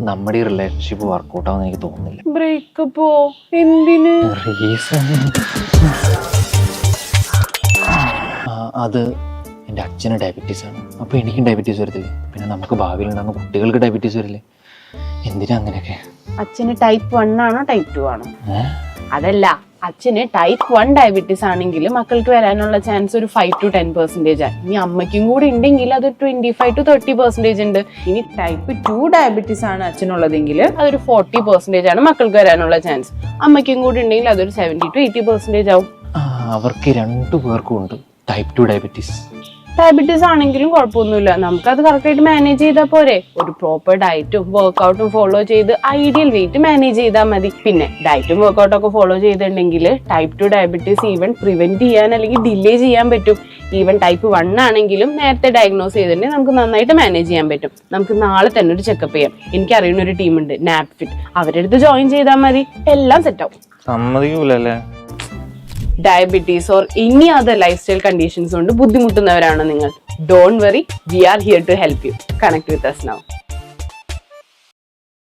നമ്മുടെ ഈ relationship workout ആവുന്ന എനിക്ക് തോന്നുന്നില്ല. ബ്രേക്കപ്പോ? എന്തിന്? റീസൺ അത് എൻ്റെ അച്ഛന് ഡയബറ്റീസ് ആണ്. അപ്പോൾ എനിക്കും ഡയബറ്റീസ് വരത്തില്ലേ? പിന്നെ നമുക്ക് ഭാവിയിൽ ഉണ്ടാകുന്ന കുട്ടികൾക്ക് ഡയബറ്റീസ് വരില്ലേ? എന്തിനാ അങ്ങനെയൊക്കെ? അച്ഛന് ടൈപ്പ് 1 ആണോ ടൈപ്പ് 2 ആണോ? അതല്ല, അച്ഛന് ടൈപ്പ് 1 ഡയബറ്റീസ് ആണെങ്കിൽ മക്കൾക്ക് വരാനുള്ള ചാൻസ് ഒരു 5 to 10% ആണ്. ഇനി അമ്മയ്ക്കും കൂടി ഉണ്ടെങ്കിൽ അത് 25 to 30% ഉണ്ട്. ഇനി ടൈപ്പ് 2 ഡയബറ്റീസ് ആണ് അച്ഛനുള്ളതെങ്കിൽ അതൊരു 40% ആണ് മക്കൾക്ക് വരാനുള്ള ചാൻസ്. അമ്മയ്ക്കും കൂടി ഉണ്ടെങ്കിൽ അതൊരു 70 to 80% ആവും. അവർക്ക് 2 പേർക്കും ഉണ്ട് ടൈപ്പ് 2 ഡയബറ്റീസ്. ഡയബറ്റീസ് ആണെങ്കിലും കുഴപ്പമൊന്നുമില്ല, നമുക്കത് കറക്റ്റായിട്ട് മാനേജ് ചെയ്താൽ പോരെ. ഒരു പ്രോപ്പർ ഡയറ്റും വർക്കൗട്ടും ഫോളോ ചെയ്ത് ഐഡിയൽ വെയിറ്റ് മാനേജ് ചെയ്താൽ മതി. പിന്നെ ഡയറ്റും വർക്കൗട്ടും ഒക്കെ ഫോളോ ചെയ്തിട്ടുണ്ടെങ്കിൽ ടൈപ്പ് 2 ഡയബറ്റീസ് ഈവൻ പ്രിവെന്റ് ചെയ്യാൻ അല്ലെങ്കിൽ ഡിലേ ചെയ്യാൻ പറ്റും. ഈവൻ ടൈപ്പ് 1 ആണെങ്കിലും നേരത്തെ ഡയഗ്നോസ് ചെയ്തിട്ടുണ്ടെങ്കിൽ നമുക്ക് നന്നായിട്ട് മാനേജ് ചെയ്യാൻ പറ്റും. നമുക്ക് നാളെ തന്നെ ഒരു ചെക്കപ്പ് ചെയ്യാം. എനിക്ക് അറിയുന്ന ഒരു ടീമുണ്ട്, നാപ്ഫിറ്റ്. അവരുടെ അടുത്ത് ജോയിൻ ചെയ്താൽ മതി, എല്ലാം സെറ്റ് ആവും. സമ്മതിക്കൂലല്ലേ? Diabetes or any other life style conditions കൊണ്ട് ബുദ്ധിമുട്ടുന്നവരാണോ നിങ്ങൾ? Don't worry, we are here to help you. Connect with us now.